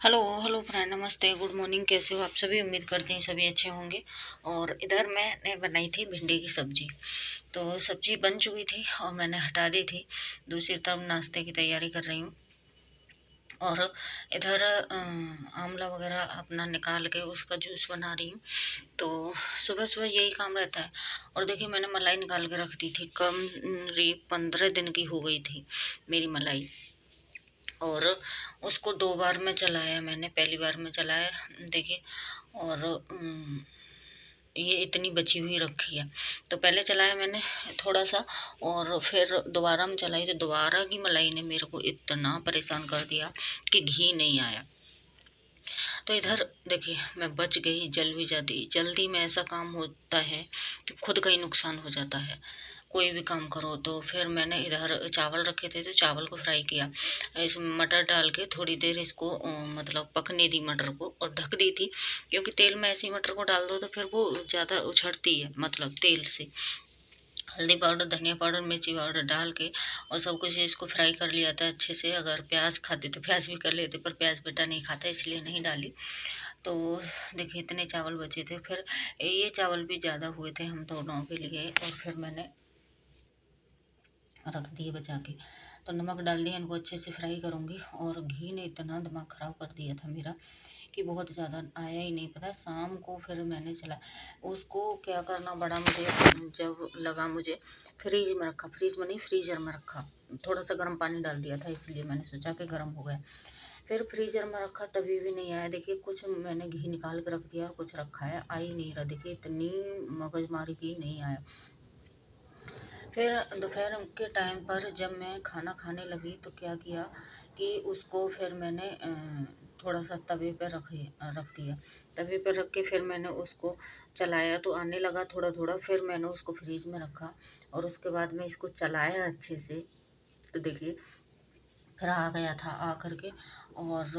Hello hello friend, नमस्ते, good morning. कैसे हो आप सभी? उम्मीद करती हूँ सभी अच्छे होंगे। और इधर मैंने बनाई थी भिंडी की सब्जी। तो सब्जी बन चुकी थी और मैंने हटा दी थी। दूसरी तरफ नाश्ते की तैयारी कर रही हूँ। और इधर आंवला वगैरह अपना निकाल के उसका जूस बना रही हूँ। तो सुबह सुबह यही काम रहता है। और देखिए, मैंने मलाई निकाल के रख दी थी। कम 15 दिन की हो गई थी मेरी मलाई। और उसको 2 बार में चलाया मैंने। पहली बार में चलाया, देखिए। और ये इतनी बची हुई रखी है। तो पहले चलाया मैंने थोड़ा सा, और फिर दोबारा में चलाई तो दोबारा की मलाई ने मेरे को इतना परेशान कर दिया कि घी नहीं आया। तो इधर देखिए, मैं बच गई, जल भी जाती। जल्दी में ऐसा काम होता है कि खुद का ही नुकसान हो जाता है। कोई भी काम करो तो फिर मैंने इधर चावल रखे थे तो चावल को फ्राई किया। इसमें मटर डाल के थोड़ी देर इसको मतलब पकने दी मटर को, और ढक दी थी। क्योंकि तेल में ऐसे ही मटर को डाल दो तो फिर वो ज़्यादा उछड़ती है, मतलब तेल से। हल्दी पाउडर, धनिया पाउडर, मिर्ची पाउडर डाल के और सब कुछ इसको फ्राई कर लिया था अच्छे से। अगर प्याज खाते तो प्याज भी कर लेते, पर प्याज बेटा नहीं खाता इसलिए नहीं डाली। तो देखिए, इतने चावल बचे थे। फिर ये चावल भी ज़्यादा हुए थे हम दोनों के लिए, और फिर मैंने रख दिए बचा के। तो नमक डाल दिया, इनको अच्छे से फ्राई करूँगी। और घी ने इतना दिमाग ख़राब कर दिया था मेरा कि बहुत ज़्यादा आया ही नहीं। पता है, शाम को फिर मैंने चला उसको क्या करना पड़ा मुझे। जब लगा मुझे, फ्रीज में रखा, फ्रीज में नहीं फ्रीजर में रखा। थोड़ा सा गर्म पानी डाल दिया था, इसलिए मैंने सोचा कि गर्म हो गया। फिर फ्रीजर में रखा तभी भी नहीं आया। देखिए, कुछ मैंने घी निकाल के रख दिया और कुछ रखा है, आ ही नहीं रहा। देखिए, इतनी मगजमारी की, नहीं आया। फिर दोपहर के टाइम पर जब मैं खाना खाने लगी तो क्या किया कि उसको फिर मैंने थोड़ा सा तवे पर रख दिया। तवे पर रख के फिर मैंने उसको चलाया तो आने लगा थोड़ा थोड़ा। फिर मैंने उसको फ्रीज में रखा और उसके बाद में इसको चलाया अच्छे से। तो देखिए, फिर आ गया था आ करके। और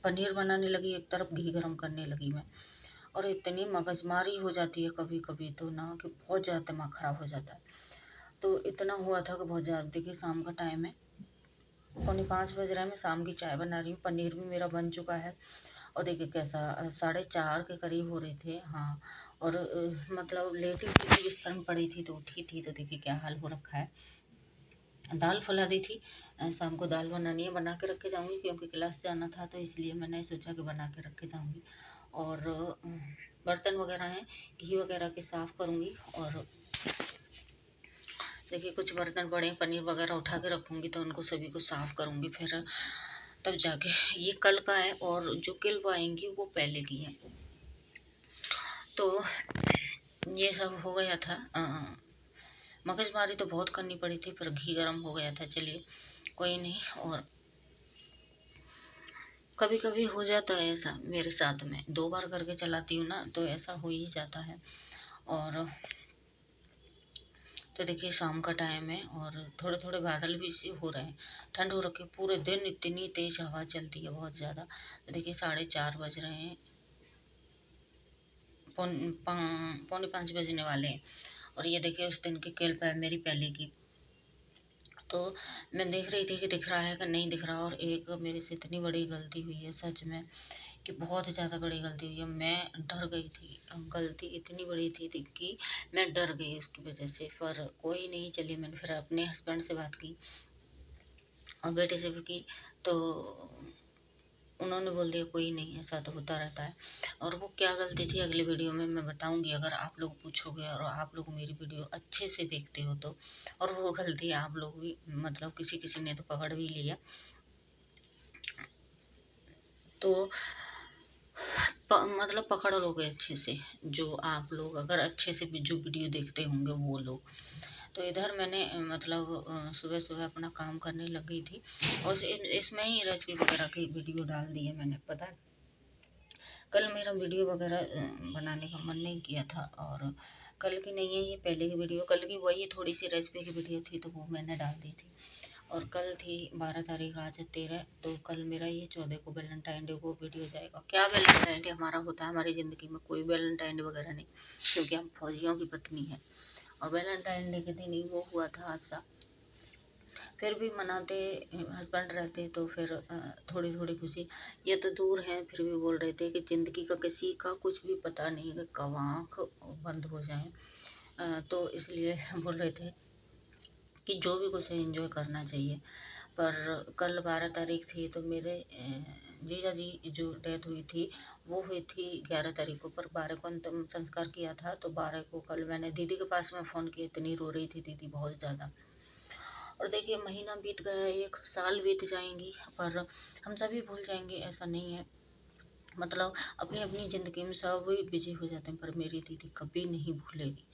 पनीर बनाने लगी, एक तरफ घी गरम करने लगी मैं। और इतनी मगजमारी हो जाती है कभी कभी तो ना, कि बहुत ज़्यादा दिमाग ख़राब हो जाता है। तो इतना हुआ था कि बहुत ज़्यादा। देखिए, शाम का टाइम है, 4:45 बज रहा है। मैं शाम की चाय बना रही हूँ। पनीर भी मेरा बन चुका है। और देखिए कैसा 4:30 के करीब हो रहे थे, हाँ। और मतलब लेटी हुई थी, बिस्तर में पड़ी थी तो उठी थी। तो देखिए क्या हाल हो रखा है। दाल फुला दी थी। शाम को दाल बनानी है, बना के रख के जाऊँगी क्योंकि क्लास जाना था। तो इसलिए मैंने सोचा कि बना के रख के जाऊँगी। और बर्तन वगैरह हैं, घी वगैरह के साफ़ करूँगी। और देखिए, कुछ बर्तन पड़े हैं, पनीर वगैरह उठा के रखूँगी तो उनको सभी को साफ़ करूँगी। फिर तब जाके, ये कल का है और जो कल आएंगी वो पहले की है। तो ये सब हो गया था। मगजमारी तो बहुत करनी पड़ी थी, पर घी गर्म हो गया था। चलिए, कोई नहीं। और कभी कभी हो जाता है ऐसा मेरे साथ में, 2 बार करके चलाती हूँ ना तो ऐसा हो ही जाता है। और तो देखिए, शाम का टाइम है और थोड़े थोड़े बादल भी से हो रहे हैं। ठंड हो रखी, पूरे दिन इतनी तेज हवा चलती है, बहुत ज़्यादा। तो देखिए, 4:30 बज रहे हैं, 4:45 बजने वाले हैं। और ये देखिए, उस दिन की क्लिप है मेरी पहले की। तो मैं देख रही थी कि दिख रहा है कि नहीं दिख रहा। और एक मेरे से इतनी बड़ी गलती हुई है सच में, कि बहुत ज़्यादा बड़ी गलती हुई है। मैं डर गई थी, गलती इतनी बड़ी थी कि मैं डर गई उसकी वजह से। पर कोई नहीं, चलिए, मैंने फिर अपने हस्बैंड से बात की और बेटे से भी की। तो उन्होंने बोल दिया कोई नहीं, ऐसा तो होता रहता है। और वो क्या गलती थी अगली वीडियो में मैं बताऊंगी, अगर आप लोग पूछोगे और आप लोग मेरी वीडियो अच्छे से देखते हो तो। और वो गलती आप लोग भी, मतलब किसी किसी ने तो पकड़ भी लिया। तो मतलब पकड़ लोगे अच्छे से, जो आप लोग अगर अच्छे से जो वीडियो देखते होंगे वो लोग। तो इधर मैंने मतलब सुबह सुबह अपना काम करने लग गई थी। और इसमें ही रेसिपी वगैरह की वीडियो डाल दी है मैंने, पता है। कल मेरा वीडियो वगैरह बनाने का मन नहीं किया था। और कल की नहीं है ये, पहले की वीडियो। कल की वही थोड़ी सी रेसिपी की वीडियो थी तो वो मैंने डाल दी थी। और कल थी 12 तारीख, आज है 13। तो कल मेरा ये 14 को वैलेंटाइन डे को वीडियो जाएगा। क्या वैलेंटाइन डे हमारा होता है हमारी ज़िंदगी में? कोई वैलेंटाइन डे वगैरह नहीं, क्योंकि हम फौजियों की पत्नी है। और वैलेंटाइन डे के दिन ही वो हुआ था हादसा, फिर भी मनाते, हस्बैंड रहते तो फिर थोड़ी थोड़ी खुशी। ये तो दूर हैं फिर भी बोल रहे थे कि ज़िंदगी का किसी का कुछ भी पता नहीं कि कब आँख बंद हो जाए। तो इसलिए बोल रहे थे कि जो भी कुछ है एंजॉय करना चाहिए। पर कल 12 तारीख थी तो मेरे जीजा जी जो डेथ हुई थी वो हुई थी 11 तारीख को, पर 12 को अंतिम संस्कार किया था। तो 12 को कल मैंने दीदी के पास में फ़ोन किया, इतनी रो रही थी दीदी बहुत ज़्यादा। और देखिए महीना बीत गया, एक साल बीत जाएंगी, पर हम सभी भूल जाएंगे ऐसा नहीं है। मतलब अपनी अपनी ज़िंदगी में सब बिजी हो जाते हैं, पर मेरी दीदी कभी नहीं भूलेगी।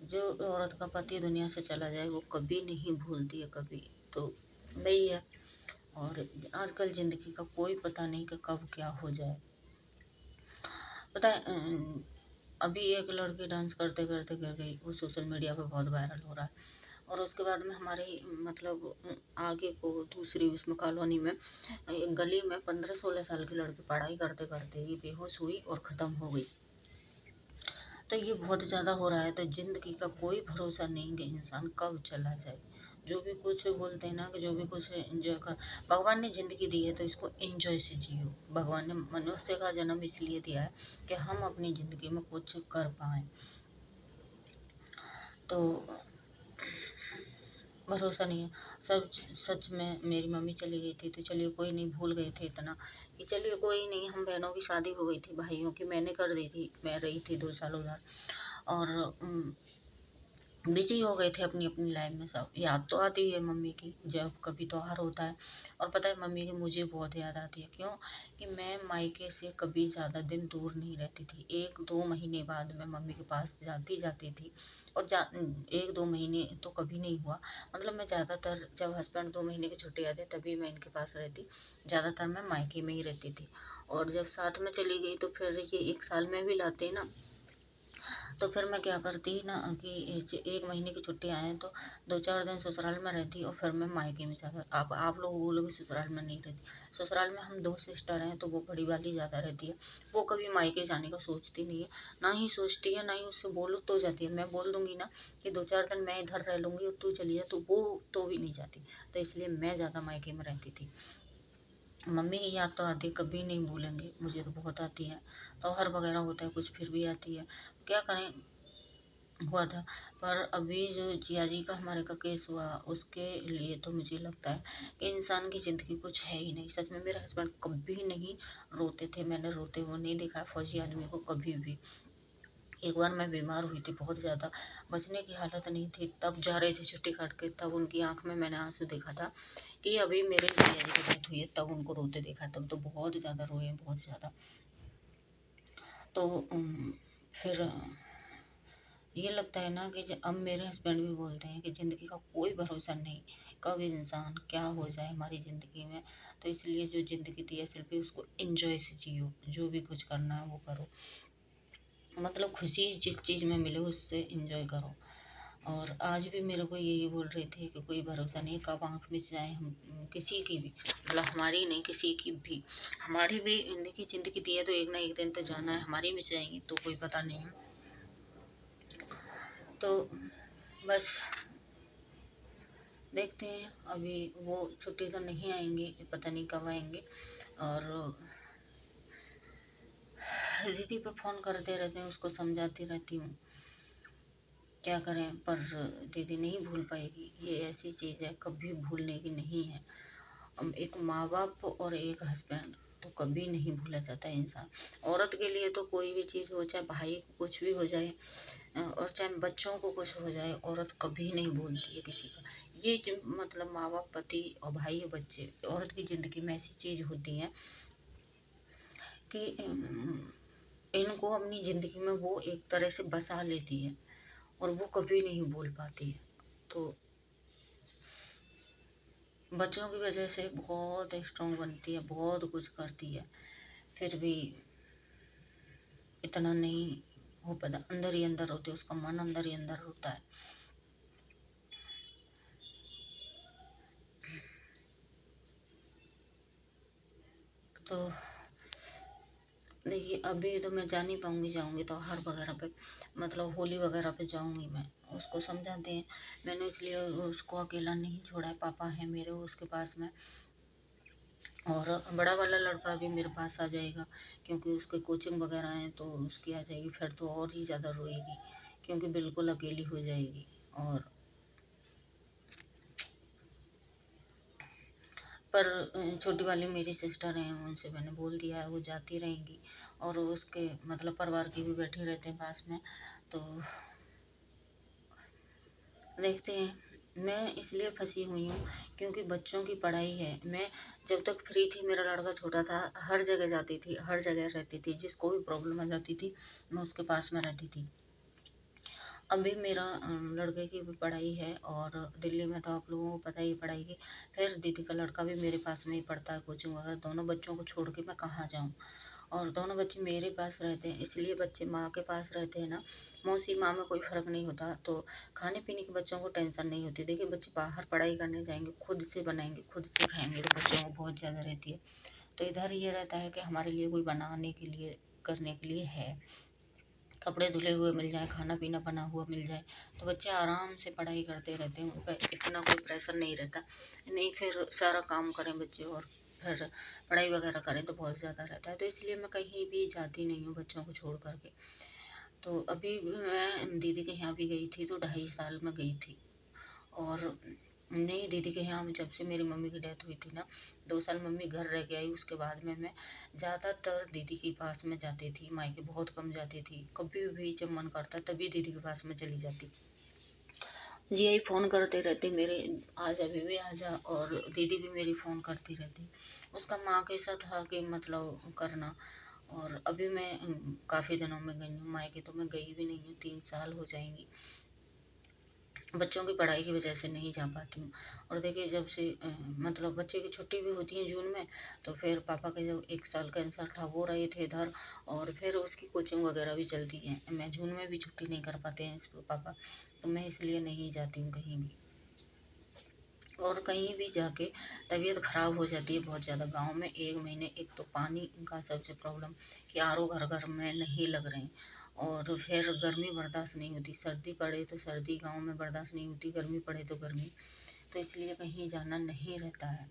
जो औरत का पति दुनिया से चला जाए वो कभी नहीं भूलती है, कभी। तो वही है। और आजकल ज़िंदगी का कोई पता नहीं कि कब क्या हो जाए। पता है अभी एक लड़की डांस करते करते गिर गई, वो सोशल मीडिया पे बहुत वायरल हो रहा है। और उसके बाद में हमारे मतलब आगे को दूसरी उसमें कॉलोनी में एक गली में 15-16 साल की लड़की पढ़ाई करते करते ही बेहोश हुई और ख़त्म हो गई। तो ये बहुत ज़्यादा हो रहा है। तो ज़िंदगी का कोई भरोसा नहीं कि इंसान कब चला जाए। जो भी कुछ बोलते हैं ना कि जो भी कुछ एंजॉय कर, भगवान ने ज़िंदगी दी है तो इसको एंजॉय से जियो। भगवान ने मनुष्य का जन्म इसलिए दिया है कि हम अपनी ज़िंदगी में कुछ कर पाएँ। तो भरोसा नहीं है। सब सच में मेरी मम्मी चली गई थी तो चलिए कोई नहीं, भूल गए थे इतना कि चलिए कोई नहीं। हम बहनों की शादी हो गई थी, भाइयों की मैंने कर दी थी, मैं रही थी 2 साल उधर। और बिजी हो गए थे अपनी अपनी लाइफ में सब। याद तो आती है मम्मी की जब कभी त्योहार होता है। और पता है मम्मी की मुझे बहुत याद आती है, क्यों कि मैं मायके से कभी ज़्यादा दिन दूर नहीं रहती थी। 1-2 महीने बाद मैं मम्मी के पास जाती जाती थी। और 1-2 महीने तो कभी नहीं हुआ। मतलब मैं ज़्यादातर जब हस्बैंड 2 महीने की छुट्टी आती तभी मैं इनके पास रहती। ज़्यादातर मैं मायके में ही रहती थी। और जब साथ में चली गई तो फिर ये 1 साल में भी लाते ना। तो फिर मैं क्या करती ना कि 1 महीने की छुट्टी आए तो 2-4 दिन ससुराल में रहती और फिर मैं मायके में जाकर। अब आप लोग बोलोगे ससुराल में नहीं रहती, ससुराल में हम 2 सिस्टर हैं तो वो बड़ी वाली ज़्यादा रहती है। वो कभी मायके जाने का सोचती नहीं है, ना ही सोचती है, ना ही उससे बोलो तो जाती है। मैं बोल दूंगी ना कि 2-4 दिन मैं इधर रह लूँगी और तू चलिए, तो वो तो भी नहीं जाती। तो इसलिए मैं ज़्यादा मायके में रहती थी। मम्मी की याद तो आती, कभी नहीं भूलेंगे, मुझे तो बहुत आती है। त्योहार वगैरह होता है कुछ फिर भी आती है, क्या करें, हुआ था। पर अभी जो जिया जी का हमारे का केस हुआ उसके लिए तो मुझे लगता है कि इंसान की ज़िंदगी कुछ है ही नहीं। सच में मेरे हस्बैंड कभी नहीं रोते थे, मैंने रोते हुए नहीं देखा फौजी आदमी को कभी भी। एक बार मैं बीमार हुई थी बहुत ज़्यादा, बचने की हालत नहीं थी, तब जा रहे थे छुट्टी काट के, तब उनकी आंख में मैंने आंसू देखा था कि अभी मेरे जिया जी की डेथ हुई है, तब उनको रोते देखा। तब तो बहुत ज़्यादा रोए, बहुत ज़्यादा। तो फिर ये लगता है ना कि अब मेरे हस्बैंड भी बोलते हैं कि ज़िंदगी का कोई भरोसा नहीं, कब इंसान क्या हो जाए हमारी ज़िंदगी में। तो इसलिए जो ज़िंदगी दी है सिर्फ उसको एंजॉय से जियो, जो भी कुछ करना है वो करो। मतलब खुशी जिस चीज़ में मिले उससे एंजॉय करो। और आज भी मेरे को यही बोल रहे थे कि कोई भरोसा नहीं कब आँख मिच जाए हम किसी की भी, मतलब हमारी नहीं किसी की भी। हमारी भी जिंदगी जिंदगी दी है तो एक ना एक दिन तो जाना है, हमारी मिच जाएंगी तो कोई पता नहीं है। तो बस देखते हैं, अभी वो छुट्टी तो नहीं आएंगे, पता नहीं कब आएंगे। और दीदी पे फ़ोन करते रहते हैं, उसको समझाती रहती हूँ, क्या करें। पर दीदी नहीं भूल पाएगी, ये ऐसी चीज़ है कभी भूलने की नहीं है। एक माँ बाप और एक हस्बैंड तो कभी नहीं भूला जाता है इंसान। औरत के लिए तो कोई भी चीज़ हो, चाहे भाई को कुछ भी हो जाए और चाहे बच्चों को कुछ हो जाए, औरत कभी नहीं भूलती है किसी का। ये जो मतलब माँ बाप, पति और भाई और बच्चे, औरत की ज़िंदगी में ऐसी चीज़ होती है कि इनको अपनी ज़िंदगी में वो एक तरह से बसा लेती है और वो कभी नहीं भूल पाती है। तो बच्चों की वजह से बहुत स्ट्रॉन्ग बनती है, बहुत कुछ करती है, फिर भी इतना नहीं हो पाता। अंदर ही अंदर होती है, उसका मन अंदर ही अंदर होता है। तो देखिए अभी तो मैं जा नहीं पाऊँगी, जाऊँगी तो त्योहार वगैरह पे, मतलब होली वगैरह पे जाऊँगी मैं। उसको समझाते हैं। मैंने इसलिए उसको अकेला नहीं छोड़ा है, पापा है मेरे उसके पास में। और बड़ा वाला लड़का भी मेरे पास आ जाएगा, क्योंकि उसके कोचिंग वगैरह हैं तो उसकी आ जाएगी, फिर तो और ही ज़्यादा रोएगी, क्योंकि बिल्कुल अकेली हो जाएगी। और पर छोटी वाली मेरी सिस्टर हैं, उनसे मैंने बोल दिया है वो जाती रहेंगी, और उसके मतलब परिवार के भी बैठे रहते हैं पास में, तो देखते हैं। मैं इसलिए फंसी हुई हूँ क्योंकि बच्चों की पढ़ाई है। मैं जब तक फ्री थी, मेरा लड़का छोटा था, हर जगह जाती थी, हर जगह रहती थी, जिसको भी प्रॉब्लम आ जाती थी मैं उसके पास में रहती थी। अभी मेरा लड़के की भी पढ़ाई है, और दिल्ली में तो आप लोगों को पता ही पढ़ाई की। फिर दीदी का लड़का भी मेरे पास में ही पढ़ता है, कोचिंग वगैरह। दोनों बच्चों को छोड़ के मैं कहाँ जाऊँ, और दोनों बच्चे मेरे पास रहते हैं। इसलिए बच्चे माँ के पास रहते हैं ना, मौसी माँ में कोई फ़र्क नहीं होता, तो खाने पीने के बच्चों को टेंशन नहीं होती। देखिए बच्चे बाहर पढ़ाई करने जाएंगे, खुद से बनाएंगे, खुद से खाएंगे, तो बच्चों को बहुत ज़्यादा रहती है। तो इधर ये रहता है कि हमारे लिए कोई बनाने के लिए, करने के लिए है, कपड़े धुले हुए मिल जाए, खाना पीना बना हुआ मिल जाए, तो बच्चे आराम से पढ़ाई करते रहते हैं। उन पर इतना कोई प्रेशर नहीं रहता। नहीं फिर सारा काम करें बच्चे, और फिर पढ़ाई वगैरह करें, तो बहुत ज़्यादा रहता है। तो इसलिए मैं कहीं भी जाती नहीं हूँ बच्चों को छोड़ करके। तो अभी भी मैं दीदी के यहाँ भी गई थी, तो 2.5 साल में गई थी। और नहीं, दीदी के यहाँ जब से मेरी मम्मी की डेथ हुई थी ना, 2 साल मम्मी घर रह के आई। उसके बाद में मैं ज़्यादातर दीदी के पास में जाती थी, मायके बहुत कम जाती थी। कभी भी जब मन करता तभी दीदी के पास में चली जाती। जी आई फ़ोन करते रहते मेरे, आजा बीवी आजा, और दीदी भी मेरी फ़ोन करती रहती। उसका माँ के साथ था कि मतलब करना। और अभी मैं काफ़ी दिनों में गई हूँ मायके, तो मैं गई भी नहीं हूँ, 3 साल हो जाएंगी। बच्चों की पढ़ाई की वजह से नहीं जा पाती हूँ। और देखिए जब से मतलब बच्चे की छुट्टी भी होती है जून में, तो फिर पापा का जो 1 साल कैंसर था वो रहे थे इधर, और फिर उसकी कोचिंग वगैरह भी चलती है। मैं जून में भी छुट्टी नहीं कर पाते हैं इसको पापा, तो मैं इसलिए नहीं जाती हूँ कहीं भी। और कहीं भी जाके तबीयत ख़राब हो जाती है बहुत ज़्यादा। गांव में 1 महीने, एक तो पानी का सबसे प्रॉब्लम कि आर ओ घर घर में नहीं लग रहे हैं, और फिर गर्मी बर्दाश्त नहीं होती, सर्दी पड़े तो सर्दी गांव में बर्दाश्त नहीं होती, गर्मी पड़े तो गर्मी, तो इसलिए कहीं जाना नहीं रहता है।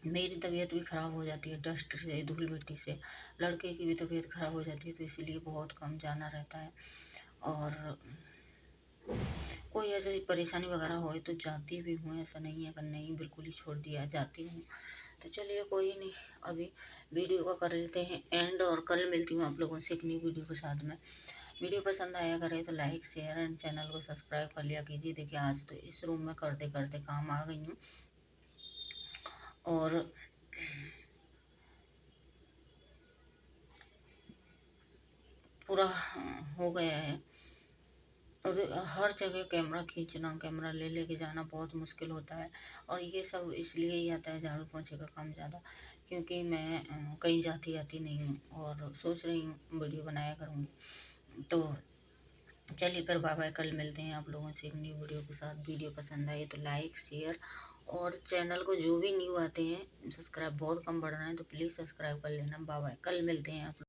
मेरी तबीयत भी ख़राब हो जाती है डस्ट से, धूल मिट्टी से। लड़के की भी तबीयत ख़राब हो जाती है, तो इसलिए बहुत कम जाना रहता है। और कोई ऐसी परेशानी वगैरह हो तो जाती भी हूँ, ऐसा नहीं है कि नहीं बिल्कुल ही छोड़ दिया, जाती हूँ। तो चलिए कोई नहीं, अभी वीडियो को कर लेते हैं एंड, और कल मिलती हूँ आप लोगों से एक नई वीडियो के साथ में। वीडियो पसंद आया करे तो लाइक शेयर एंड चैनल को सब्सक्राइब कर लिया कीजिए। देखिए आज तो इस रूम में करते करते काम आ गई हूँ, और पूरा हो गया है। और हर जगह कैमरा खींचना, कैमरा ले लेके जाना बहुत मुश्किल होता है। और ये सब इसलिए ही आता है झाड़ू पोंछे का काम ज़्यादा, क्योंकि मैं कहीं जाती आती नहीं हूँ, और सोच रही हूँ वीडियो बनाया करूँगी। तो चलिए फिर बाय बाय, कल मिलते हैं आप लोगों से एक न्यू वीडियो के साथ। वीडियो पसंद आए तो लाइक शेयर, और चैनल को जो भी न्यू आते हैं, सब्सक्राइब बहुत कम बढ़ रहे हैं, तो प्लीज़ सब्सक्राइब कर लेना। बाय बाय, कल मिलते हैं आप।